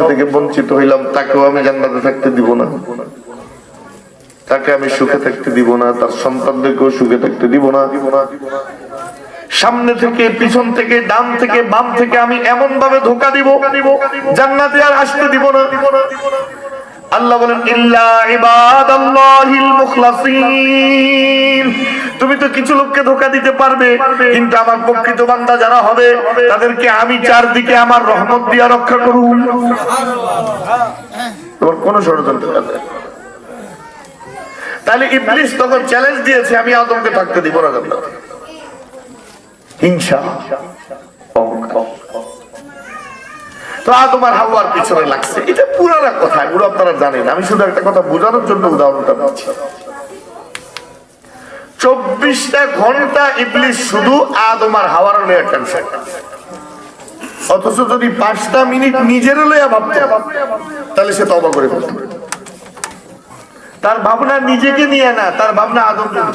থেকে বঞ্চিত হইলাম, তাকেও আমি জান্নাতে থাকতে দিব না, তাকে আমি সুখে থাকতে দিব না, তার সন্তানদেরকেও সুখে থাকতে দিব না। সামনে থেকে, পিছন থেকে, ডান থেকে, বাম থেকে আমি এমন ভাবে ধোঁকা দিব, জান্নাতে আর আসতে দিব না। আল্লাহ বলেন ইল্লা ইবাদাল্লাহিল মুখলাসিন, তুমি তো কিছু লোককে ধোঁকা দিতে পারবে, কিন্তু আমার প্রকৃত বান্দা যারা হবে তাদেরকে আমি চারদিকে আমার রহমত দিয়ে রক্ষা করব। তোমার কোন ষড়যন্ত্র আছে? তাহলে ইবলিস তখন চ্যালেঞ্জ দিয়েছে, আমি আদমকে থাকতে দিব না জান্নাতে। হিংসা, তো আদম আর হাওয়ার পিছনে লাগছে। এটা পুরানা কথা, এগুলো আপনারা জানেন, আমি শুধু একটা কথা বোঝানোর জন্য উদাহরণটা দিচ্ছি। 24টা ঘন্টা ইবলিস শুধু আদম আর হাওয়ার লইয়া টেনশন, অথচ যদি 5টা মিনিট নিজের লইয়া ভাবতে তাহলে সে তওবা করে ফেলতো। তার ভাবনা নিজেকে নিয়ে না, তার ভাবনা আদম নিয়ে।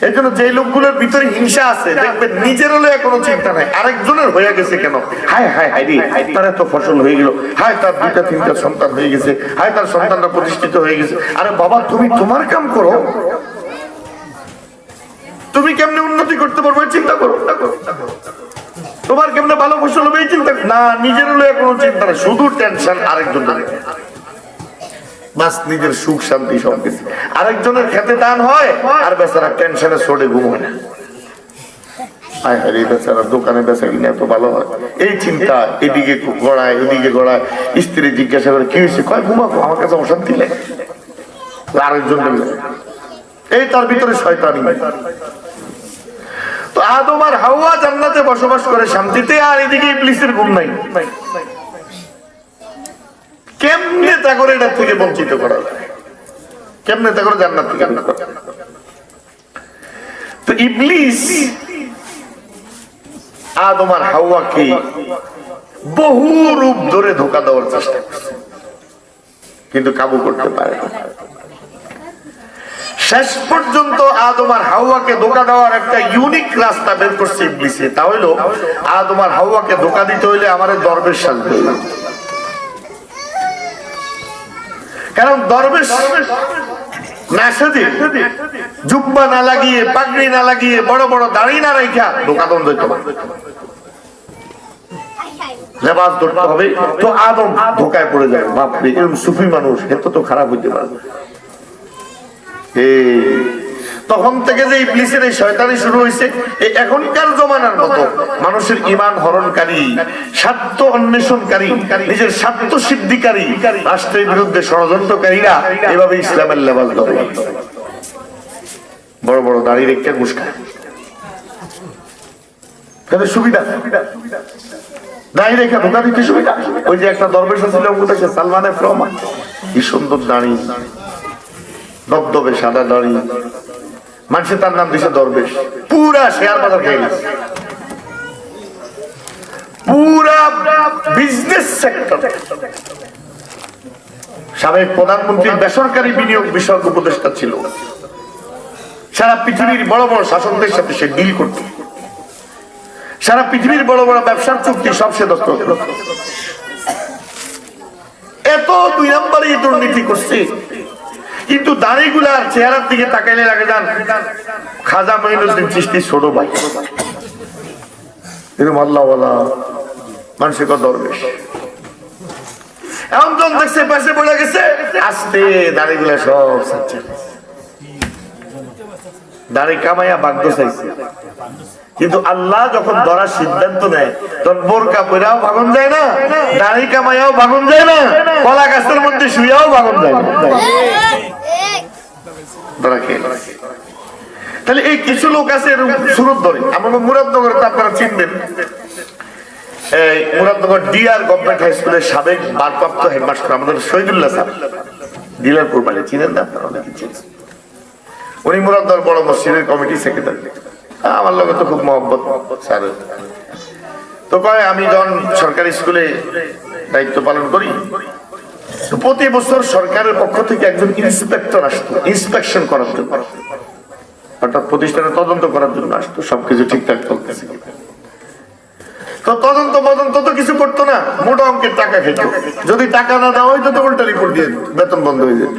এই জন্য যে লোকগুলোর ভিতরে হিংসা আছে দেখবেন নিজের হলে কোনো চিন্তা নাই, আরেকজনের হয়ে গেছে কেন, হায় হায় হায় রে, তার এত ফসল হয়ে গেল, হায় তার 2-3টা সন্তান হয়ে গেছে, হায় তার সন্তানরা প্রতিষ্ঠিত হয়ে গেছে। আরে বাবা, তুমি তোমার কাম করো, তুমি কেমনে উন্নতি করতে পারবো চিন্তা করো, তোমার কেমনে ভালো ফসল হবে এই চিন্তা না, নিজের হলে কোনো চিন্তা নাই, শুধু টেনশন আরেকজনের। বাস নিজের সুখ শান্তি সবকিছু। আরেকজনের খেতে দান হয় আর বেচারা টেনশনে ছোড়ে ঘুমোয় না, বেচারা দোকানে বেচা কিনা এত ভালো হয়, এই চিন্তা, এদিকে গড়ায় ওদিকে গড়ায়। স্ত্রী জিজ্ঞাসা করে কি হয়েছে, কয় ঘুমাবো, আমার কাছে অশান্তি লাগে। আরেকজন এই তার ভিতরে শয়তানি। তো আদম আর হাওয়া জান্নাতে বসবাস করে শান্তিতে, আর এদিকে ইবলিসের ঘুম নাই। কেমনে তা করে এটা থেকে বঞ্চিত করা যায়, কেমনে তা করে জান্নাত থেকে? তো ইবলিস আদম আর হাওয়াকে বহু রূপ ধরে ধোঁকা দেওয়ার চেষ্টা করছে, কিন্তু কাবু করতে পারে না। শেষ পর্যন্ত আদম আর হাওয়াকে ধোঁকা দেওয়ার একটা ইউনিক রাস্তা বের করছে ইবলিসে। তা হইলো আদম আর হাওয়াকে ধোঁকা দিতে হইলে আমাদের দরবেশ সাজতে হইল। কারণ দরবেশ না সাজে, জুব্বা না লাগিয়ে, পাগড়ি না লাগিয়ে, বড় বড় দাড়ি না রাখা ধোঁকা দেন দিতে পারে, লেবাস ধরতে হবে। তো আদম ধোঁকায় পড়ে যায়, বাপরে এরকম সুফি মানুষ এত তো খারাপ হইতে পারে। তখন থেকে যে ইবলিসের এই শয়তানি শুরু হয়েছে, এখনকার জমানার মতো মানুষের ঈমান হরণকারী, স্বার্থ অন্বেষণকারী, নিজের স্বার্থ সিদ্ধিকারী, রাষ্ট্রের বিরুদ্ধে ষড়যন্ত্রকারীরা এভাবে ইসলামের লেবাস ধরে, বড় বড় দাড়ি রেখে ঘুষ খায়। সুবিধা দাড়ি রেখে ধোকা দিতে সুবিধা। ওই যে একটা দরবেশ ছিল সালমানে ফ্রমা, কি সুন্দর দাড়ি, দবদবে সাদা দাড়ি, মানুষের তার নাম দিছে দরবেশ। পুরা শেয়ার বাজার খেয়ে গেছে, পুরা বিজনেস সেক্টর। সাবেক প্রধানমন্ত্রী বেসরকারি বিনিয়োগ বিষয়ক উপদেষ্টা ছিল, সারা পৃথিবীর বড় বড় শাসকদের সাথে সে ডিল করত, সারা পৃথিবীর বড় বড় ব্যবসার চুক্তি সব সে দস্তখত করত। এত 2 নম্বরে দুর্নীতি করছে, কিন্তু দাড়িগুলার চেহারার দিকে তাকাইলে লাগে যান খাজা মঈনুদ্দিন চিশতির ছোট ভাই, এরকম আল্লাহওয়ালা মানুষের কত দরবেশ। এমন জন দেখছে পাশে পড়ে গেছে, আস্তে দাড়িগুলা সব ছাড়ছে, দাড়ি কামাইয়া ভাগ্য চাইছে। কিন্তু আল্লাহ যখন ধরার সিদ্ধান্ত নেয় তখন বোরকা পরেও ভাগন যায় না, দাড়ি কামাইয়াও ভাগন যায় না, কলা গাছের মধ্যে শুয়েও ভাগন যায় না। তাহলে এই কিছু লোক আছে সুরত ধরে। আমরা মুরাদনগরে তো আপনারা চিনবেন, এই মুরাদনগর ডিআর গভর্নমেন্ট হাই স্কুলের সাবেক ভারপ্রাপ্ত হেডমাস্টার আমাদের শহীদুল্লাহ স্যার, ডিলারপুর বাড়ি, চিনেন না আপনারা? অনেকে চিনেন। উনি মুরাদনগর বড় মসজিদের কমিটি সেক্রেটারি, আমার লোক তো খুব মহব্বত স্যার। তো কয় আমি যখন সরকারি স্কুলে দায়িত্ব পালন করি, প্রতি বছর সরকারের পক্ষ থেকে একজন ইন্সপেক্টর আসতো ইন্সপেকশন করার জন্য, অর্থাৎ প্রতিষ্ঠানে তদন্ত করার জন্য আসতো সবকিছু ঠিকঠাক চলতেছে। তো তো তদন্ত তো কিছু করতো না, মোটা অঙ্কের টাকা খেত। যদি টাকা না দেওয়া হইতো তো উল্টা রিপোর্ট দিয়ে বেতন বন্ধ হয়ে যেত।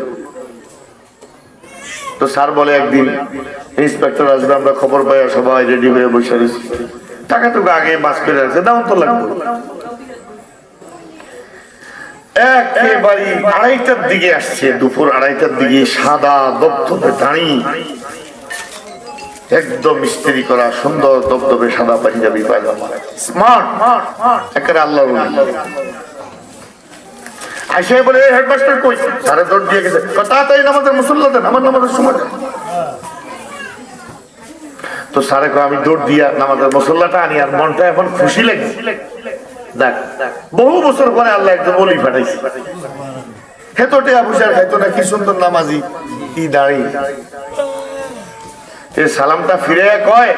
তো স্যার বলে একদিন ইন্সপেক্টর আসবে, আমরা খবর পাই সবাই রেডি হয়ে বসে রয়েছি, টাকা তো আগে বাস করে আছে, দাম তো লাগবে। একেবারে 2:30টার দিকে আসছে, দুপুর 2:30টার দিকে, সাদা দবদবে দাঁড়ি, একদম ইস্ত্রি করা সুন্দর দবদবে সাদা পাঞ্জাবি পায়জামা, স্মার্ট একেবারে আল্লাহর ওলি। আইসে বলে হেডমাস্টার কই? সারে দৌড় দিয়ে গেছে, তাড়াতাড়ি নামাজের মুসল্লা দেন, আমার নামাজের সময়। তো সারে কয় আমি দৌড় দিয়া নামাজের মুসল্লাটা আনি, আর মনটা এখন খুশি লাগছে। দেখ বহু বছর পরে আল্লাহ একজন ওলি পাঠাইছে। হেতোটে আবুসার খাইতো না, কি সুন্দর নামাজি, কি দাঁড়ি। সালামটা ফিরে কয়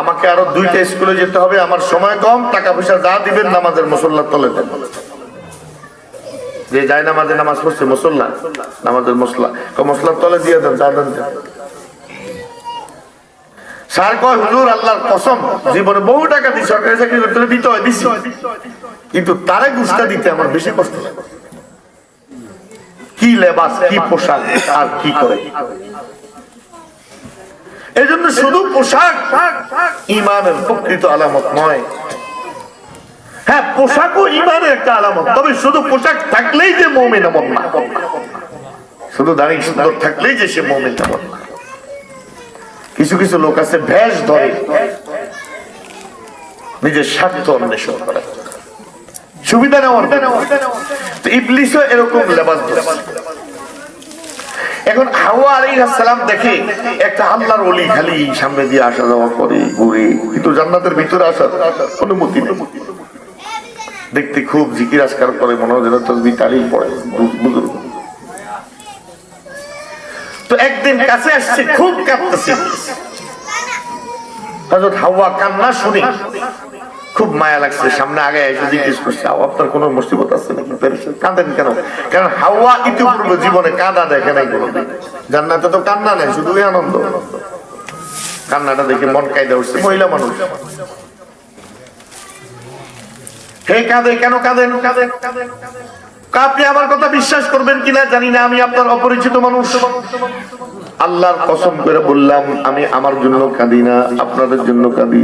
আমাকে আরো 2টা স্কুলে যেতে হবে, আমার সময় কম, টাকা পয়সা যা দিবেন নামাজের মুসল্লার তলে দেন। যে যায় নামাজে নামাজ পড়ছে মুসল্লা, নামাজের মসলার তলে দিয়ে দেন, যা দেন। স্যার কয় হুজুর আল্লাহর কসম জীবনে বহু টাকা দিই, সরকারি চাকরি করতে দিতে হয়, দিচ্ছি, কিন্তু তারে গুস্তা দিতে আমার বেশি কষ্ট লাগে। কি লেবাস, কি পোশাক, আর কি করে। এই জন্য শুধু পোশাক ইমানের প্রকৃত আলামত নয়। হ্যাঁ, পোশাকও ইমানের একটা আলামত, তবে শুধু পোশাক থাকলেই যে মুমিন এমন না, শুধু দাঁড়িয়ে সুন্দর থাকলেই যে সে মুমিন এমন না। কিছু কিছু লোক আছে ভেষ ধরে নিজের স্বার্থ অন্বেষণ করে, সুবিধা নেওয়ার। তো ইবলিসও এরকম লেবাস ধরে। এখন হাওয়া আলাইহিস সালাম দেখে একটা আল্লাহর ওলি খালি সামনে দিয়ে আসা যাওয়া করে, ঘুরে, কিন্তু জান্নাতের ভিতরে আসার অনুমতি নেই। দেখতে খুব জিকির আজকার করে, মনে হয় যেন তাসবিহ তালিল পড়ে, বুজুর্গ। তো একদিন কাছে আসছে, খুব কাঁদতেছে। হযরত হাওয়া কান্না শুনে খুব মায়া লাগছে, সামনে আগে এসে জিজ্ঞেস করছে, আপনার কোনো মুসিবত আছে নাকি? কাঁদেন কেন? কারণ হাওয়া ইতিপূর্বে জীবনে কাঁদা দেখে নাই কোনোদিন। জান্নাতে তো কান্না নেই, শুধু আনন্দ। কান্নাটা দেখে মন কাঁদে উঠছে, মহিলা মানুষ। হে কাঁদে কেন? কাঁদেন? আপনি আমার কথা বিশ্বাস করবেন কিনা জানি না, আমি আপনার অপরিচিত মানুষ। আল্লাহর কসম করে বললাম, আমি আমার জন্য কাঁদি না, আপনাদের জন্য কাঁদি।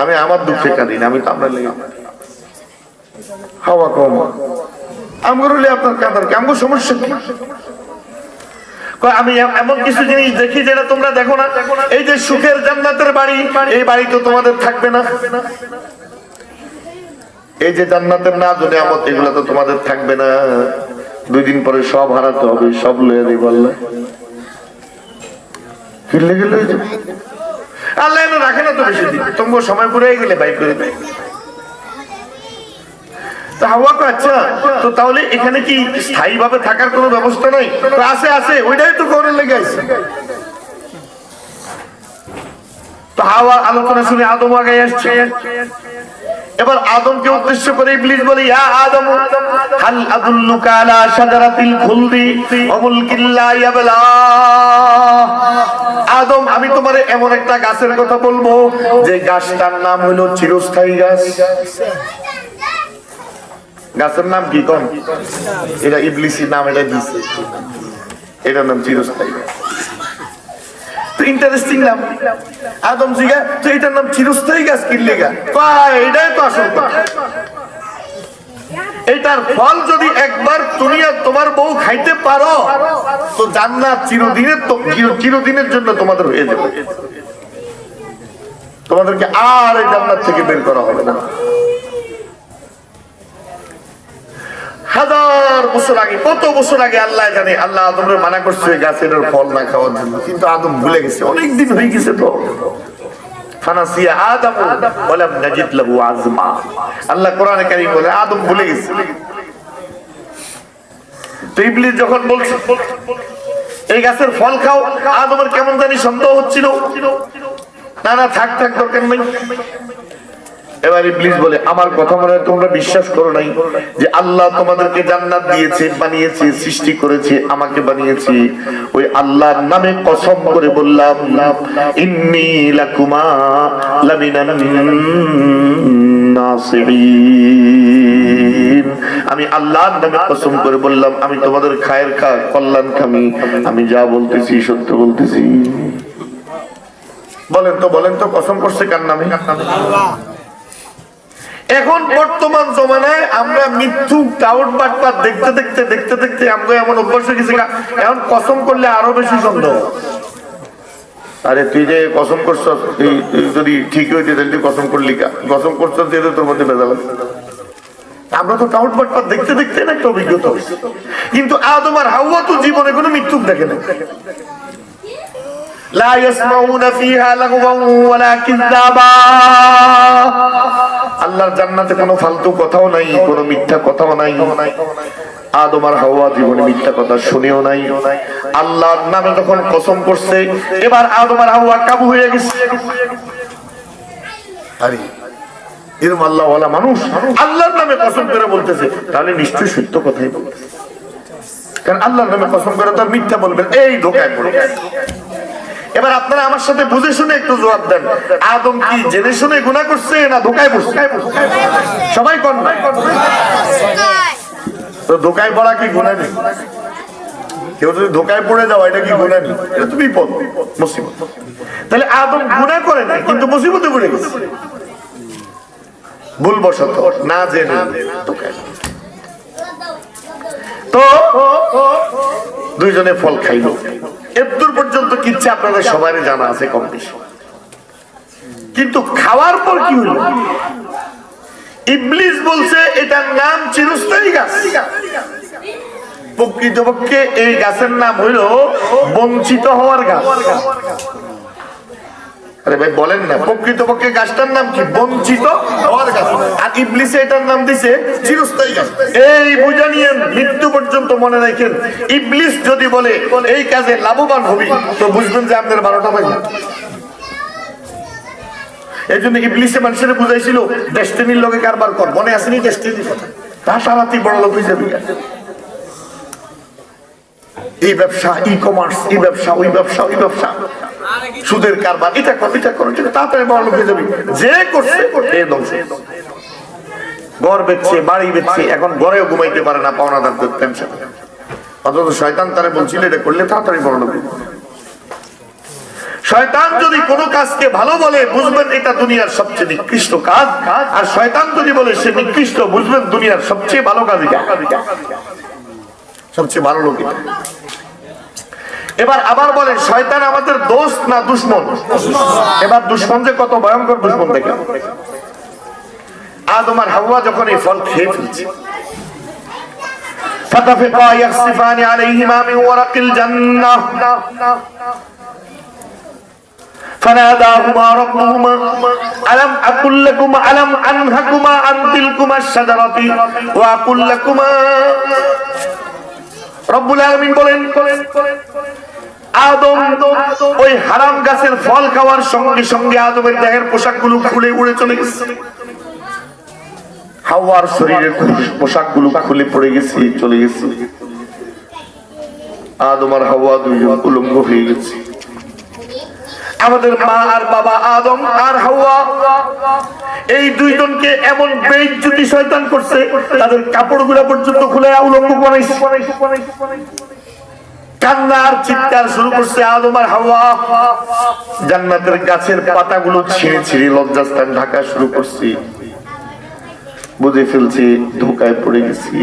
আমি আমার দুঃখে কাঁদি না, আমি তো আপনার লেগে। হাওয়া কম আমগর হলে আপনার কাঁদার কি? আমগর সমস্যা কি? আমি এমন কিছু জিনিস দেখি যেটা তোমরা দেখো না। এই যে সুখের জান্নাতের বাড়ি, এই বাড়ি তো তোমাদের থাকবে না। এই যে জান্নাতের নাজ ও নিয়ামত, এগুলো তো তোমাদের থাকবে না। 2 দিন পরে সব হারাতে হবে, সব লয়ে দিব আল্লাহ। ফিরলে গেলে আল্লাহ এনে রাখে না তো বেশি দিন, তোমার সময় পুরে গেলে বাই করে দেয়। আচ্ছা, তো তাহলে এখানে কি স্থায়ী ভাবে থাকার কোনো ব্যবস্থা নাই? আছে, আছে, ওইটাই তো করে লেগে আছে। তো হাওয়া আলোচনা শুনে আদম আগে আসছে। এবার আদমকে উদ্দেশ্য করে ইবলিস বলে, ইয়া আদম হাল আদুল্লুকা আলা শাজারাতিল খুলদি ওয়া মুলকিন লা ইয়াবলা। আদম, আমি তোমারে এমন একটা গাছের কথা বলবো যে গাছটার নাম হলো চিরস্থায়ী গাছ। গাছের নাম কি কোন? এটা ইবলিসের নাম, এটা দিছে, এটার নাম চিরস্থায়ী গাছ। তো ইন্টারেস্টিং নাম। আদম জিগা, তো এটার নাম চিরস্থায়ী গাছ কি লেগা? এটাই তো আসল কথা। এটার ফল যদি একবার তুমি আর তোমার বউ খাইতে পারো, তো জান্নাত চিরদিনের জন্য তোমাদের হয়ে যাবে। তোমাদেরকে আর এই জান্নাত থেকে বের করা হবে না। 1000 বছর আগে, কত বছর আগে আল্লাহ জানে, আল্লাহ আদমকে মানা করছে গাছের ফল না খাওয়ার জন্য, কিন্তু আদম ভুলে গেছে, অনেক দিন হয়ে গেছে। তো ফানাসিয়া আদম ওয়ালাম নাজিদ লাহু আজমা। আল্লাহ কোরআনে কারীম বলে আদম ভুলে গেছে। তো ইবলিস যখন বলছে এই গাছের ফল খাও, আদমের কেমন জানি সন্দেহ হচ্ছিল। না না, থাক থাক, দরকার নেই। এবার ইবলিস বলে, আমার কথা মনে হয় তোমরা বিশ্বাস করো নাই যে আল্লাহ তোমাদেরকে জান্নাত দিয়েছে, বানিয়েছে, সৃষ্টি করেছে, আমাকে বানিয়েছে। ওই আল্লাহর নামে কসম করে বললাম, ইন্নী লাকুমা লামিনান নাসিহিন, আমি আল্লাহর নামে কসম করে বললাম, আমি তোমাদের খায়ের কল্যাণকামী, আমি যা বলতেছি সত্য বলতেছি। বলেন তো কসম করছে কার নামে? আল্লাহ। এখন বর্তমান জমানায় আমরা মৃত্যু টাউট বাটপাট দেখতে দেখতে দেখতে দেখতে আমরা এমন অভ্যাস হয়ে গেছি, এখন কসম করলে আরো বেশি সন্দেহ। আরে তুই যে কসম করছ, যদি ঠিক হইতে তাহলে তুই কসম করলি কা? কসম করছ যেহেতু তোর মধ্যে ভেজাল আছে। আমরা তো টাউট বাটপাট দেখতে দেখতে না একটা অভিজ্ঞতা হয়েছে। কিন্তু আদম আর হাওয়া তো জীবনে কোনো মৃত্যু দেখে না। লা ইয়াসমাউনা ফিহা লাগওয়ান ওয়ালা কিযাবা, আল্লাহর জান্নাতে কোনো ফালতু কথাও নাই, কোনো মিথ্যা কথাও নাই। আদম আর হাওয়া জীবনে মিথ্যা কথা শুনেও নাই। আল্লাহর নামে যখন কসম করছে, এবার আদম আর হাওয়া কাবু হয়ে গেছে। আরে এরকম আল্লাহ ওয়ালা মানুষ আল্লাহর নামে কসম করে বলতেছে, তাহলে নিশ্চয়ই সত্য কথাই বলতেছে। কারণ আল্লাহর নামে কসম করে তো আর মিথ্যা বলবেন, এই ধোঁকায় পড়ে। এবার আপনারা আমার সাথে বুঝে শুনে একটু জবাব দেন, আদম কি জেনে শুনে গুনাহ করছে না ধোঁকায় পড়ছে? সবাই কোন তো ধোঁকায় পড়া কি গুনাহ নেই? কেউ যদি ধোঁকায় পড়ে যাও এটা কি গুনাহ নেই? এটা তো বিপদ, মুসিবত। তাহলে আদম গুনাহ করে না, কিন্তু মুসিবতে পড়ে গেছে ভুলবশত, না জেনে ধোঁকায়। তো দুইজনে ফল খাইল। এতদূর পর্যন্ত কিচ্ছা আপনাদের সবারই জানা আছে কম বেশি। কিন্তু খাওয়ার পর কি হলো? ইবলিস বলছে এটার নাম চিরস্থায়ী গাছ। প্রকৃতপক্ষে এই গাছের নাম হইল বঞ্চিত হওয়ার গাছ। আরে ভাই বলেন না, প্রকৃতপক্ষে গাছটার নাম কি? বঞ্চিত হওয়ার গাছ। আর ইবলিসে এটার নাম দিছে চিরস্থায়ী গাছ। এই বুঝা নিয়েন, মৃত্যু পর্যন্ত মনে রাখেন, ইবলিস যদি বলে এই কাজে লাভবান হবি, তো বুঝবেন যে আপনার 12টা বাজে। এই জন্য ইবলিসে মানুষের বুঝাইছিল ডেস্টিনির লোকে কারবার কর, মনে আসেনি ডেস্টিনির কথা, তাড়াতাড়ি বড় লোক হয়ে যাবি। এই ব্যবসা, ই কমার্স, এই ব্যবসা, ওই ব্যবসা, ওই ব্যবসা, সুদের কারবার, এটা কর, এটা করো, তাড়াতাড়ি বড় লোক হয়ে যাবি। যে করছে ঘর বেচছে, বাড়ি বেচছে, এখন ঘরেও ঘুমাইতে পারে না, পাওনাদারদের টেনশন। অথচ শয়তান তারে বলছিল এটা করলে তাড়াতাড়ি বড় লোক। শয়তান যদি কোনো কাজকে ভালো বলে, বুঝবেন এটা দুনিয়ার সবচেয়ে নিকৃষ্ট কাজ। আর শয়তান যদি বলে সে নিকৃষ্ট, বুঝবেন দুনিয়ার সবচেয়ে ভালো কাজ, সবচেয়ে ভালো লোক। এবার আবার বলে শয়তান আমাদের দোস্ত না দুশমন? এবার দুশমন যে কত ভয়ঙ্কর দুশমন দেখে। আদম আর হাওয়া যখন এই ফল খেয়ে ফেলছে, ফাতাফিকা ইয়াখসিফানি আলাইহিমা মিন ওয়ারাকিল জান্নাহ فناداهما ربهما ألم أقل لكما ألم أنهكما عن تلكما الشجرة وأقل لكما রব্বুল আলামিন বলেন, আদম ওই হারাম গাছের ফল খাওয়ার সঙ্গে সঙ্গে আদমের দেহের পোশাকগুলো খুলে উড়ে চলে গেছে। হাওয়ার শরীরের পোশাকগুলো খুলে পড়ে গেছে, চলে গেছে। আদম আর হাওয়া দুইজন উলঙ্গ হয়ে গেছে। আমাদের মা আর বাবা আদম আর হাওয়া, এই দুইজনকে এমন বেইজ্জতি শয়তান করছে, তাদের কাপড়গুলো পর্যন্ত খুলে উলঙ্গ বানাইছে। কান্না আর চিৎকার শুরু করছে আদম আর হাওয়া। জান্নাতের গাছের পাতাগুলো ছিঁড়ে ছিঁড়ে লজ্জাস্থান ঢাকা শুরু করছি। বুঝে ফেলছি ধোঁকায় পড়ে গেছি,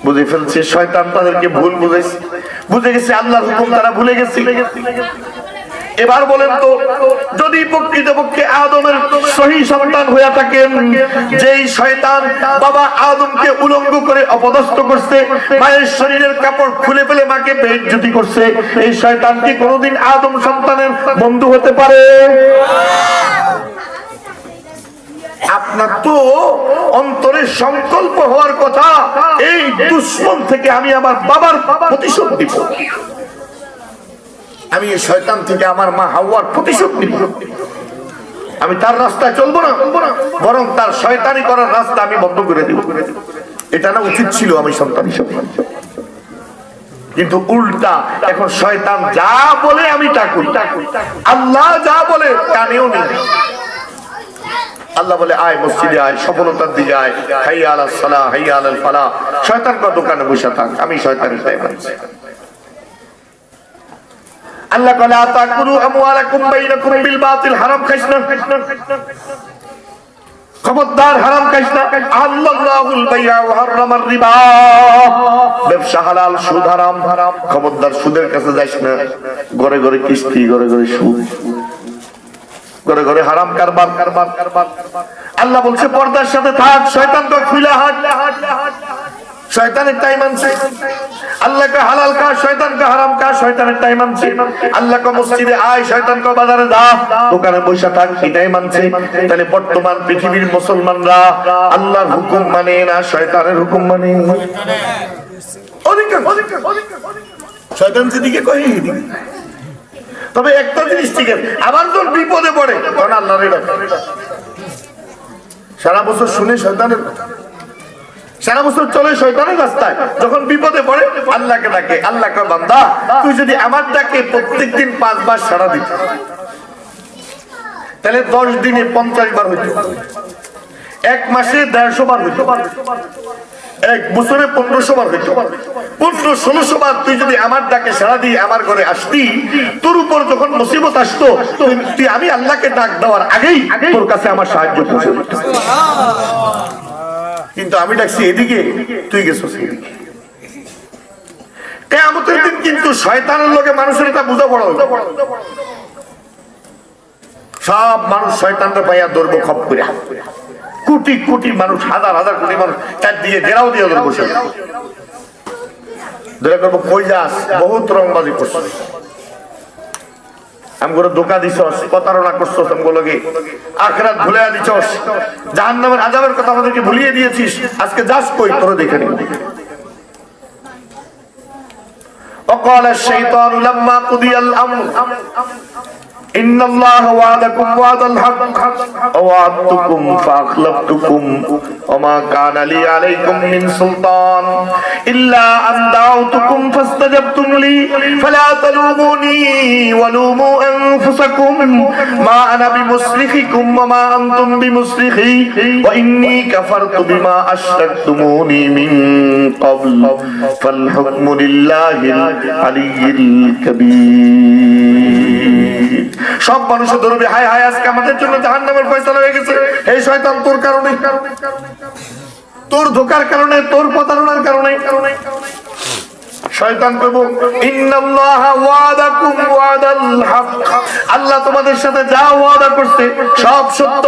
বুঝে ফেলছে শয়তান তাদেরকে ভুল বুঝেছে, বুঝে গেছে আল্লাহর হুকুম তারা ভুলে গেছে। এবার বলেন তো, যদি প্রকৃতপক্ষে আদমের সহি সন্তান হয়ে থাকেন, যেই শয়তান বাবা আদমকে উলঙ্গ করে অপদস্থ করছে, মায়ের শরীরের কাপড় খুলে ফেলে মাকে বেইজ্জতি করছে, এই শয়তান কি কোনোদিন আদম সন্তানের বন্ধু হতে পারে? আপনার তো অন্তরে সংকল্প হওয়ার কথা, এই দুশমন থেকে আমি আমার বাবার প্রতিশোধ দিব, আমি এই শয়তান থেকে আমার মা হাওয়ার প্রতিশোধ নিব। আমি তার রাস্তায় চলবো না, বরং তার শয়তানি করার রাস্তা আমি বন্ধ করে দিব। এটা না উচিত ছিল আমি সন্তান হিসেবে, কিন্তু উল্টা এখন শয়তান যা বলে আমি তা করি, আল্লাহ যা বলে কানেও নেই। আল্লাহ বলে আয় মসজিদে আয়, সফলতার দিকে আয়, হাইয়া আলাস সালাহ হাইয়া আলাল ফালাহ। শয়তান কত দোকানে বসে থাক, আমি শয়তানের টাইম আছি। আল্লাহ বলে আতাকুলু আমওয়ালাকুম বাইনাকুম বিল বাতিল, হারাম খাইস না, খবরদার হারাম খাইস না। আল্লাহুল বাইআ ওয়া হারামার রিবা, ব্যবসা হালাল সুদ হারাম, খবরদার সুদের কাছে যাইস না। ঘরে ঘরে কিস্তি, ঘরে ঘরে সুদ, ঘরে ঘরে হারাম কারবার। আল্লাহ বলছে পর্দার সাথে থাক, শয়তান তো খুলে হাট, শয়তানের টাইম আনছে। আল্লাহকে হালাল খা, শয়তানকে হারাম খা, শয়তানের টাইম আনছে। আল্লাহকে মসজিদে আয়, শয়তানকে বাজারে যা, দোকানে বসে থাক, এটাই মানছে। তাহলে বর্তমান পৃথিবীর মুসলমানরা আল্লাহর হুকুম মানে না, শয়তানের হুকুম মানে। শয়তান যেদিকে কয় এদিকে। তবে একটা জিনিস ঠিক আছে, আবার যখন বিপদে পড়ে তখন আল্লাহর ডাকে। সারা বছর শুনে শয়তানের, সারা বছর চলে শয়তানের রাস্তায়, যখন বিপদে পড়ে আল্লাহকে ডাকে। আল্লাহকে বান্দা তুই যদি আমার ডাকে প্রত্যেকদিন 5 বার সারা দিত, তাহলে 10 দিনে 50 বার হইত, 1 মাসে 150 বার হইত, 1 বছরে 1500 বার হইত, 1500-1600 বার তুই যদি আমার ডাকে সারা দিয়ে আমার ঘরে আসতি, তোর উপর যখন মুসিবত আসতো তুই আমি আল্লাহকে ডাক দেওয়ার আগেই তোর কাছে আমার সাহায্য পৌঁছে দিত। কিন্তু আমি ডাকছি এদিকে, তুই গেছিস এদিকে। কিয়ামতের দিন কিন্তু শয়তানের লগে মানুষের এটা বুঝা পড়া হবে। সব মানুষ শয়তানটা পাইয়া ধরবো খপ করে, কোটি কোটি মানুষ, হাজার হাজার কোটি মানুষ চারদিকে ঘেরাও দিয়ে ধরবো, ধরে করবো কই যাস, বহুত রংবাজি করছে, আমগুলো ধোকা দিছস, প্রতারণা করছস, আমগুলোকে আখিরাত ভুলিয়ে দিছস, জাহান্নামের আযাবের কথা আমাদেরকে ভুলিয়ে দিয়েছিস, আজকে যাস কই তোরে দেখে নিব। وقال الشيطان لما قضي الأمر إن الله وعدكم وعد الحق ووعدتكم فأخلفتكم وما كان لي عليكم من سلطان إلا أن دعوتكم فاستجبتم لي فلا تلوموني ولوموا أنفسكم ما أنا بمصرخكم وما أنتم بمصرخي وإني كفرت بما أشركتموني من قبل فالحكم لله العلي الكبير। সব মানুষ ধরবে হায় হায় আজকে আমাদের জন্য জাহান্নামের ফয়সালা হয়ে গেছে। এই শয়তান তোর কারণে, তোর ধোঁকার কারণে, তোর প্রতারণার কারণে। শয়তান কইবো ইন্নাল্লাহা ওয়াদাকুম ওয়াদাল হক, আল্লাহ তোমাদের সাথে যা ওয়াদা করছে সব সত্য।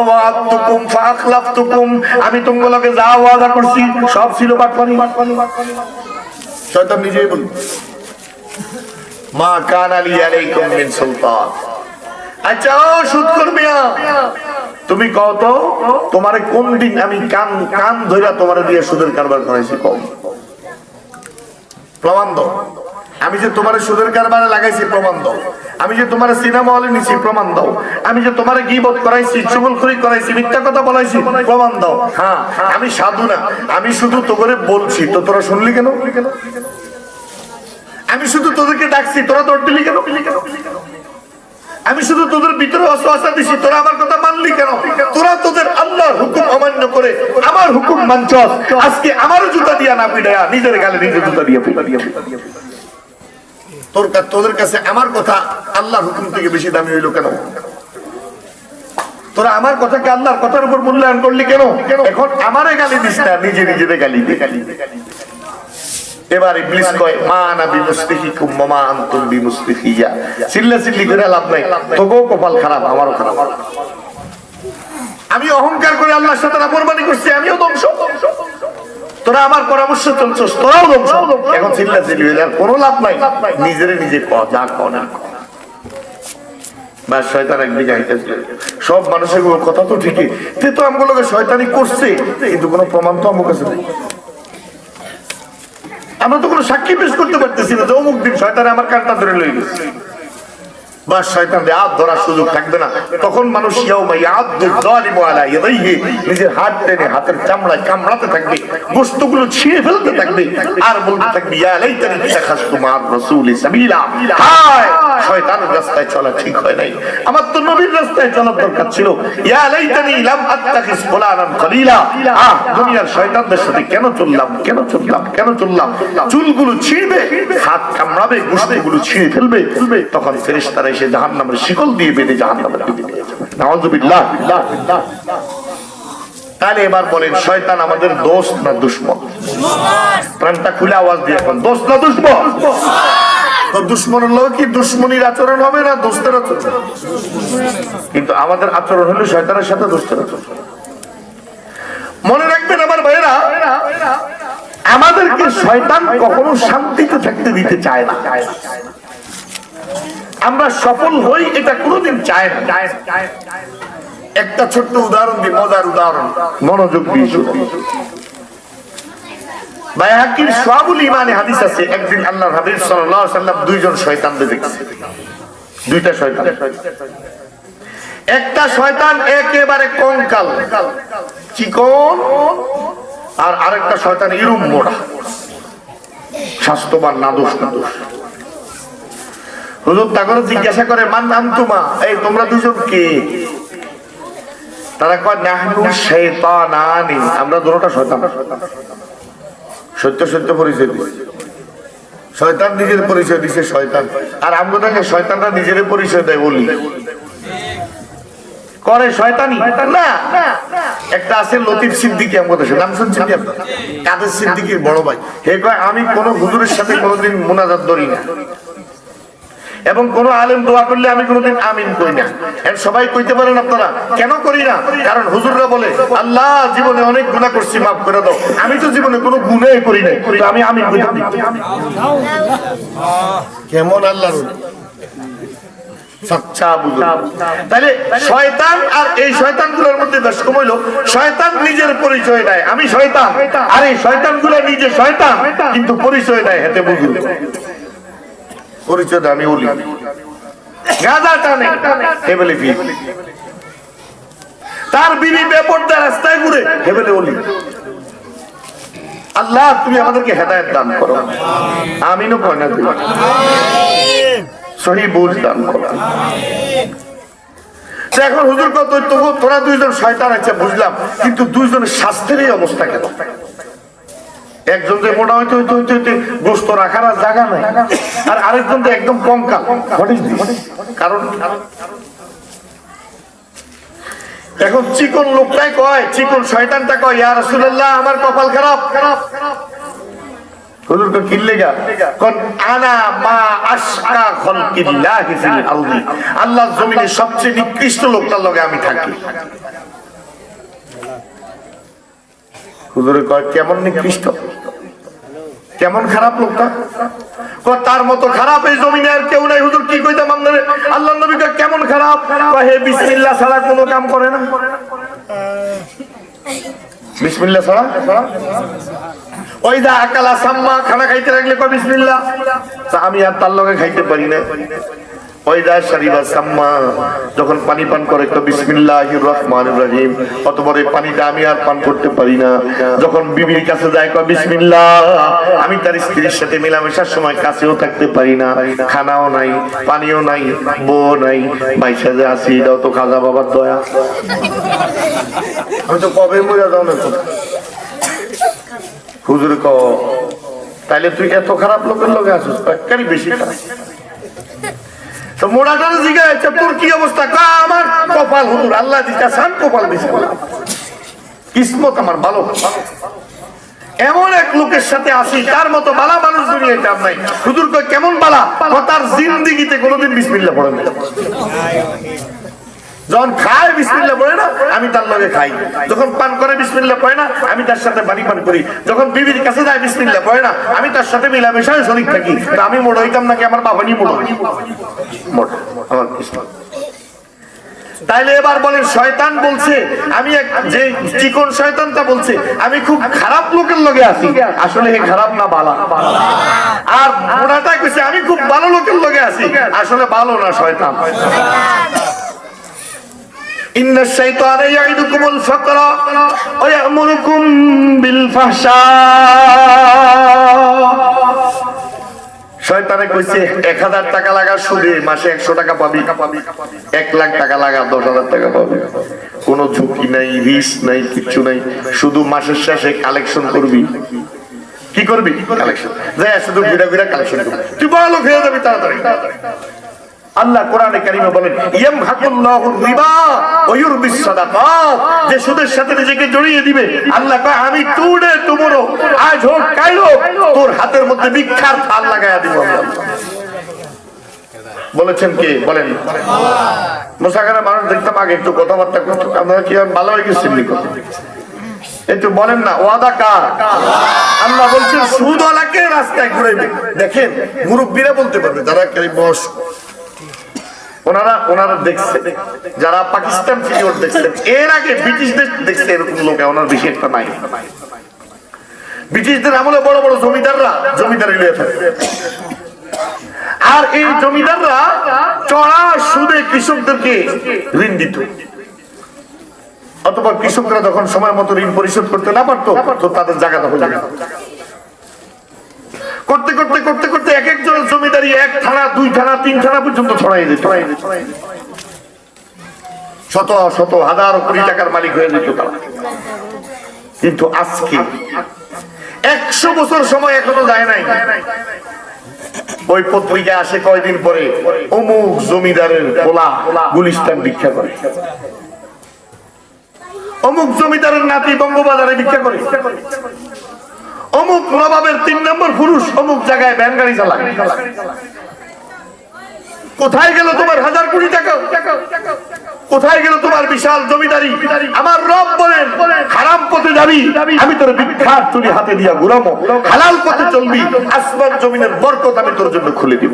ওয়াদতুকুম ফাখলাফতুকুম, আমি তোমাদেরকে যা ওয়াদা করছি সব ছিল বাটপানি। শয়তান নিজেই বলে মা কানা লি আলাইকুম মিন সুলতান। আচ্ছা ও সুদখোর মিয়া, তুমি কও তো তোমারে কোন দিন আমি কান কান ধইরা তোমারে দিয়ে সুদের কারবার করাইছি, কও প্রমাণ দাও। আমি যে তোমারে সুদের কারবারে লাগাইছি প্রমাণ দাও। আমি যে তোমারে সিনেমা হলে নিছি প্রমাণ দাও। আমি যে তোমারে গীবত করাইছি, চুগলখড়ি করাইছি, মিথ্যা কথা বলাইছি প্রমাণ দাও। হ্যাঁ আমি সাধু না, আমি শুধু তোরে বলছি, তো তোরা শুনলি কেন? আমি শুধু তোদেরকে ডাকছি, তোরা দৌড় দিলি কেন? আমি শুধু তোদের ভিতরে ওয়াসওয়াসা দিছি, তোরা আমার কথা মানলি কেন? তোরা তোদের আল্লাহর হুকুম অমান্য করে আমার হুকুম মানছস। আজকে আমারও জুতা দিয়া না পিটায়া নিজের গালে নিজে জুতা দিয়া পিটায়া। তোদের কাছে আমার কথা আল্লাহর হুকুম থেকে বেশি দামি হইলো কেন? তোরা আমার কথাকে আল্লাহর কথার উপর মূল্যায়ন করলি কেন? এখন আমারে গালি দিস না, নিজে নিজেদের গালি দে। এবার ইবলিস কয় মা আনা বিমুসলিহিকুম ওয়া মা আনতুম বিমুসলিহিয়া। চিল্লাচিল্লি করে লাভ নাই, তোকেও কপাল খারাপ, আমারও খারাপ। আমি অহংকার করে আল্লাহর সাথে নাফরমানি করছি, আমিও ধ্বংস। তোরা আমার পরামর্শ চলছস, তোরাও ধ্বংস। এখন চিল্লাচিল্লি হইলে আর কোনো লাভ নাই, নিজেরে নিজে ক, যা ক না বা শয়তান একদিকে আইতেছে। সব মানুষের কথা তো ঠিকই, তে তো আমগুলোকে শয়তানি করছে, কিন্তু কোনো প্রমাণ তো আমার কাছে নেই। আমরা তো কোনো সাক্ষী পেশ করতে পারতেছি না যে অমুক দিন শয়তানে আমার কানটা ধরে লয়ে গেছে। বা শয়তানের হাত ধরার সুযোগ থাকবে না। তখন মানুষ নিজের হাত টেনে হাতের চামড়ায় কামড়াতে থাকবে, গোশতগুলো ছিঁড়ে ফেলতে থাকবে, আর বলতে থাকবে ইয়া লাইতানি ইত্তাখাযতু মা'আর রাসূলি সাবিলা। হায়, শয়তানের রাস্তায় চলা ঠিক হয় নাই, আমার তো নবীর রাস্তায় চলার দরকার ছিল। ইয়া লাইতানি লাম আত্তাখিজ ফুলানান খলিলা। দুনিয়ার শয়তানদের সাথে কেন চললাম, কেন চললাম, কেন চললাম। চুলগুলো ছিঁড়বে, হাত কামড়াবে, গোশতগুলো ছিঁড়ে ফেলবে। তখন ফেরেশতারা এসে জাহান্নামের শিকল দিয়ে বেঁধে জাহান্নামে নিয়ে যাবে। নাউযুবিল্লাহ। তাহলে এবার বলেন, শয়তান আমাদের দোস্ত না দুশমন? প্রাণটা খুলে আওয়াজ দিয়ে এখন, দোস্ত না দুশমন? তো দুশমনের লোক কি দুশমনির আচরণ হবে না দোস্তের আচরণ? কিন্তু আমাদের আচরণ হলো শয়তানের সাথে দোস্তের আচরণ। মনে রাখবেন আমার ভাইয়েরা, আমাদেরকে শয়তান কখনো শান্তিতে থাকতে দিতে চায় না। আমরা সফল হই এটা কোনোদিন চায় না। একটা ছোট্ট উদাহরণ দিই, মজার উদাহরণ, মনোযোগ দিয়ে শুনুন। বাইহাকির শুআবুল ঈমানে হাদিস আছে, একদিন আল্লাহর হাবিব সাল্লাল্লাহু আলাইহি ওয়াসাল্লাম দুইজন শয়তানকে দেখেছেন। দুইটা শয়তান, একটা শয়তান একেবারে কঙ্কাল চিকন, আর আরেকটা শয়তান ইরুম মোড়া, স্বাস্থ্যবান, নাদুস নাদুস। হুজুর তাকে জিজ্ঞাসা করে, মান আনতুমা, এই তোমরা দুজন কে? তারা কয় নাহনু শাইতানানি, আমরা দুটোটা শয়তান। সত্য সত্য পরিচয় দিচ্ছে শয়তান, নিজের পরিচয় দিচ্ছে শয়তান। আর আমগোটাকে শয়তানরা নিজের পরিচয় দেয় বলি করে শয়তানি না। একটা আছে লতিফ সিদ্দিকী, আমগো দেশে নাম শুনছেন আপনারা? কাদের সিদ্দিকীর বড় ভাই। হে কয় আমি কোন হুজুরের সাথে কোনোদিন মুনাজাত ধরি না, এবং কোন আলেম দোয়া করলে আমি কোনোদিন আমিন করি না। সবাই কইতে পারেন আপনারা কেন করি না? কারণ হুজুররা বলে আল্লাহ জীবনে অনেক গুনাহ করছি, মাফ করে দাও। আমি তো জীবনে কোনো গুনাহই করি নাই, তো আমি আমিন কইতে পারি। কেমন আল্লাহর সচ্চা বুঝুন। তাহলে শয়তান আর এই শয়তানগুলোর মধ্যে বেশ কম হইল, শয়তান নিজের পরিচয় দেয় আমি শয়তান, আর এই শয়তানগুলো নিজে শয়তান কিন্তু পরিচয় দেয় হেতে বুঝুন, পরিচয় আমি ওলি। গাঁজা টানে হেবেলে ফির, তার বিবি বেপরদা রাস্তায় ঘুরে হেবেলে ওলি। আল্লাহ তুমি আমাদেরকে হেদায়েত দান করো, আমিনও কয় না, সহি বুঝ দান করো। এখন হুজুর কত তোরা দুইজন শয়তান আছে বুঝলাম, কিন্তু দুইজনের স্বাস্থ্যের এই অবস্থা কেন? একজন যে মোটা হইতে হইতে হইতে হইতে গোস্ত রাখার আর জায়গা নাই, আর আরেকজন তো একদম কঙ্কাল। কারণ এখন চিকন লোকটাই কয়, চিকন শয়তানটা কয়, ইয়া রাসূলুল্লাহ আমার কপাল খারাপ। হুজুর কয় কি লাগা? কোন আনা মা আশকা খালকিল্লাহি ফিল আরদি, আল্লাহর জমিনে সবচেয়ে নিকৃষ্ট লোকটার লগে আমি থাকি। হুজুর কয় কেমন নিকৃষ্ট, কেমন খারাপ লোকটা? তার মতো খারাপ এই জমিনে আর কেউ নাই। হুজুর কি কইতাম আপনারে? আল্লাহর নবী কয় কেমন খারাপ? হে বিসমিল্লাহ ছাড়া কোনো কাম করে না। বিসমিল্লাহ ছাড়া ওই দা আকালা সাম্মা, খানা খাইতে লাগলে কয় বিসমিল্লাহ। আমি আর তার লগে খাইতে পারি না। ওই দা শারিবা সাম্মা, যখন পানি পান করে কয় বিসমিল্লাহির রহমানির রহিম। অতঃপর এই পানিটা আমি আর পান করতে পারি না। যখন বিবির কাছে যায় কয় বিসমিল্লাহ। আমি তার স্ত্রীর সাথে মেলামেশার সময় কাছেও থাকতে পারি না, খানাও নাই, পানিও নাই, বউ নাই, বাইশা যে আসি, এটাও তো খাজা বাবার দয়া। আমি তো কবে মরে যাও না। হুজুর ক তাইলে তুই এত খারাপ লোকের লোকে আসিস, একবারই বেশি খারাপ। তো মোড়াটার জিজ্ঞাসা তোর কি অবস্থা? আমার কপাল হুজুর, আল্লাহ দিটা সান কপাল দিছে, কিসমত আমার ভালো। এমন এক লোকের সাথে আসি, তার মতো বালা মানুষ দুনিয়াতে আর নাই। হুজুর কয় কেমন বালা? তার জিন্দেগিতে কোনোদিন বিসমিল্লাহ পড়ে না। যখন খায় বিসমিল্লাহ পড়ে না, আমি তার লগে খাই। যখন পান করে বিসমিল্লাহ পড়ে না, আমি তার সাথে পানি পান করি। যখন বিবির কাছে যায় বিসমিল্লাহ পড়ে না, আমি তার সাথে মিলামেশায় শরীক থাকি। তো আমি মোড় হইতাম নাকি আমার বাবানি মোড়? আমার তাইলে এবার বলেন শয়তান বলছে আমি যে চিকন শয়তানটা বলছে আমি খুব খারাপ লোকের লগে আছি, আসলে হে খারাপ না ভালো। আর মোড়াটা কইছে আমি খুব ভালো লোকের লগে আছি, আসলে ভালো না, শয়তান। ইন্না শাইতানা ইয়াইদুকুমুল ফাকরা ওয়া ইয়া'মুরুকুম বিল ফাহশা। শয়তানে কইছে 1000 টাকা লাগা সুদে মাসে 100 টাকা পাবি, 1 লাখ টাকা লাগা 10,000 টাকা পাবি, কোনো ঝুঁকি নাই, রিস্ক নাই, কিচ্ছু নাই, শুধু মাসের শেষে কালেকশন করবি। কি করবি? কালেকশন। যাই শুধু ঘুরে ঘুরে কালেকশন করবি, তুই বড় লোক হয়ে যাবি তাড়াতাড়ি। আল্লাহ কোরআনে কারিমে বলেন ইয়ামহাকুল্লাহুর রিবা ওয়া ইউরবিস সাদাকাত, যে সুদের সাথে নিজেকে জড়িয়ে দিবে আল্লাহ কয় আমি টুডে টুমরো, আজ হোক কাল হোক তোর হাতের মধ্যে ভিক্ষার থাল লাগায়া দিব। বলেছেন কে? বলেন মুসাকারা মানুষ দেখতাম আগে একটু কথাবার্তা করতো, আপনারা কি ভালো হয়ে গেছেন কথা একটু বলেন না, ওয়াদা কার? আল্লাহ বলছেন সুদওয়ালাকে রাস্তায় ঘুরাইবে। দেখেন মুরব্বীরা বলতে পারবে, যারা বস ওনারা দেখছে, যারা পাকিস্তান পিরিয়ড দেখছেন, এর আগে ব্রিটিশদের দেখছে, এরকম লোক ওনার বেশি একটা নাই। ব্রিটিশদের আমলে বড় বড় জমিদাররা জমিদারি নিয়ে থাকে, আর এই জমিদাররা চড়া সুদে কৃষকদেরকে ঋণ দিত, অথবা কৃষকরা যখন সময় মতো ঋণ পরিশোধ করতে না পারতো তো তাদের জায়গা দখল করতে করতে করতে করতে এক একজনের জমিদারি 1 থানা 2 থানা 3 থানা পর্যন্ত ছড়াই যেত, শত শত হাজার কোটি টাকার মালিক হয়ে যেত তারা। কিন্তু আজকে 100 বছর সময় এখনো যায় নাই, ওই পত্রিকা আসে কয়দিন পরে অমুক জমিদারের পোলা গুলিস্তান ভিক্ষা করে, অমুক জমিদারের নাতি বঙ্গবাজারে ভিক্ষা করে, অমুক নবাবের 3 নম্বর পুরুষ অমুক জায়গায় ভ্যান গাড়ি চালায়। কোথায় গেল তোমার হাজার কোটি টাকা? কোথায় গেল তোমার বিশাল জমিদারি? আমার রব বলেন হারাম পথে যাবি আমি তোর ভিক্ষার তুলি হাতে দিয়া ঘুরাবো, হালাল পথে চলবি আসমান জমিনের বরকত আমি তোর জন্য খুলে দিব।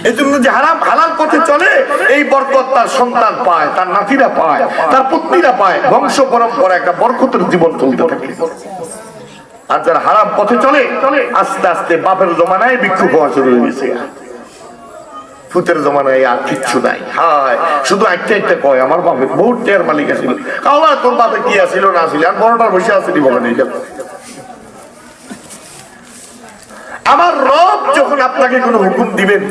এই জন্য যে হারাম হালাল পথে চলে এই বরকত তার সন্তান পায়, তার নাতিরা পায়, তার পুত্রীরা পায়, বংশ পরম্পরা একটা বরকতের জীবন চলতে থাকে। আর যারা হারাম পথে চলে আস্তে আস্তে বাপের জমানায় ভিক্ষুক হওয়া শুরু হয়ে গেছে, ফুতের জমানায় আর কিচ্ছু নাই। হায় শুধু একটা কয় আমার বাপের বহুত টেয়ার মালিক আছিল, কাওয়া তোর বাপে কি আছিল না ছিল আর বড়টার বসে আসেনি বলেন। আমার রব যখন আপনাকে কোনো হুকুম দিবেন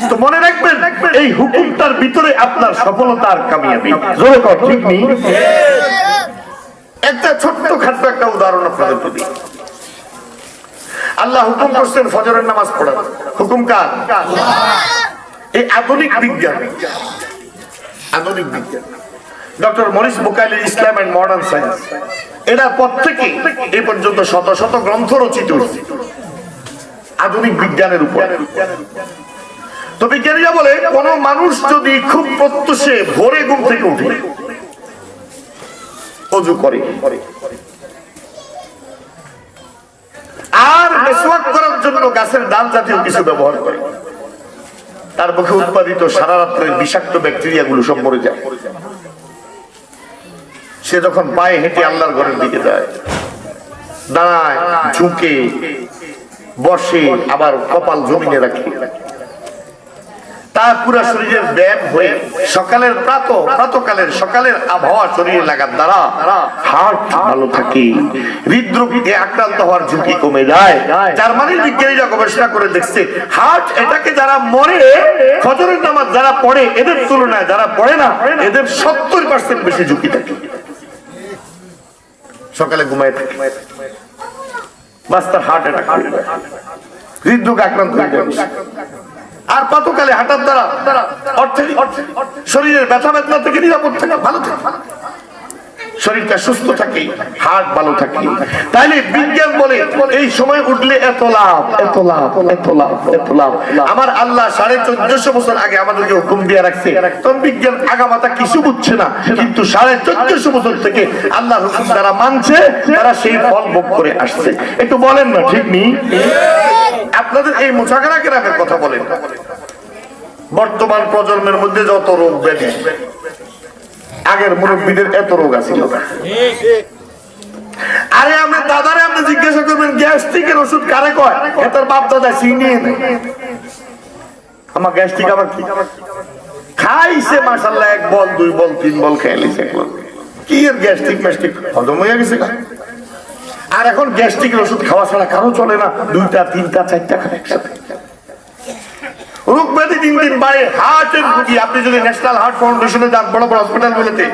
তো মনে রাখবেন এই হুকুমটার ভিতরে আপনার সফলতার কামিয়াবি। ঠিক নেই? একটা ছোট্ট খাট্ট একটা উদাহরণ আপনাদের প্রতি। আল্লাহ হুকুম করছেন ফজরের নামাজ পড়ার, হুকুম কার? এই আধুনিক বিজ্ঞান, আধুনিক বিজ্ঞান ডক্টর মরিস বুকাইলির ইসলাম এন্ড মডার্ন সায়েন্স, এটার পর থেকে এই পর্যন্ত শত শত গ্রন্থ রচিত হয়েছে আধুনিক বিজ্ঞানের উপর। তো বিজ্ঞানীরা বলে কোন মানুষ যদি খুব প্রত্যুষে ভোরে ঘুম থেকে উঠে ওযু করে আর মিসওয়াক করার জন্য গাছের ডাল জাতীয় কিছু ব্যবহার করে, তার মুখে উৎপাদিত সারা রাত্রের বিষাক্ত ব্যাকটেরিয়া গুলো সব মরে যায়। সে যখন পায়ে হেঁটে আল্লাহর ঘরের দিকে যায়, দাঁড়ায়, ঝুঁকে, বসে, আবার কপাল জমিনে রাখে, তার পুরো শরীরের ব্যায়াম হয়ে সকালের প্রাতকালের সকালের আবহাওয়া শরীরে লাগার দ্বারা হার্ট ভালো থাকে, হৃদরোগে আক্রান্ত হওয়ার ঝুঁকি কমে যায়। জার্মানির বিজ্ঞানীরা গবেষণা করে দেখছে হার্ট এটাকে যারা মরে ফজরের নামাজ যারা পড়ে এদের তুলনায় যারা পড়ে না এদের 70% বেশি ঝুঁকি থাকে, সকালে ঘুমায় থাকে, বাস্তার হার্ট অ্যাটাক করে যায়, হৃদরোগে আক্রান্ত হয়ে যায়। আর প্রাতকালে হাঁটার দ্বারা শরীরের ব্যথা বেদনা থেকে নিরাপদ থাকে, ভালো থাকে, শরীরটা সুস্থ থাকে, হার্ট ভালো থাকে। তাইলে বিজ্ঞান বলে এই সময় উঠলে এত লাভ, এত লাভ, এত লাভ, এত লাভ। আমার আল্লাহ 1450 বছর আগে আমাদেরকে হুকুম দিয়ে রাখছে, তখন বিজ্ঞান আগামাতা কিছু বুঝছে না, কিন্তু 1450 বছর থেকে আল্লাহর হুকুম যারা মানছে তারা সেই ফল ভোগ করে আসছে। একটু বলেন না ঠিক নেই? আপনাদের এই মুসাকারা কেরামের কথা বলেন, বর্তমান প্রজন্মের মধ্যে যত রোগ ব্যাধি, আগের মুরব্বীদের এত রোগ আছিল না। আরে আমি দাদারে আপনি জিজ্ঞাসা করবেন গ্যাস্ট্রিকের ওষুধ কারে কয়, এটার বাপ দাদা চিনিয়ে নেই। আমার গ্যাস্ট্রিক আবার কি খাইছে, মাশাআল্লাহ 1 বল 2 বল 3 বল খেয়েছে, কি এর গ্যাস্ট্রিক ম্যাস্ট্রিক হজম হয়ে গেছে। আর এখন গ্যাস্ট্রিকের ওষুধ খাওয়া ছাড়া কারো চলে না, 2টা 3টা 4টা খায় একসাথে। রোগ ব্যাধি দিন দিন বাড়ে। হার্টের রোগী আপনি যদি ন্যাশনাল হার্ট ফাউন্ডেশনে যান, বড় বড় হসপিটাল গুলোতে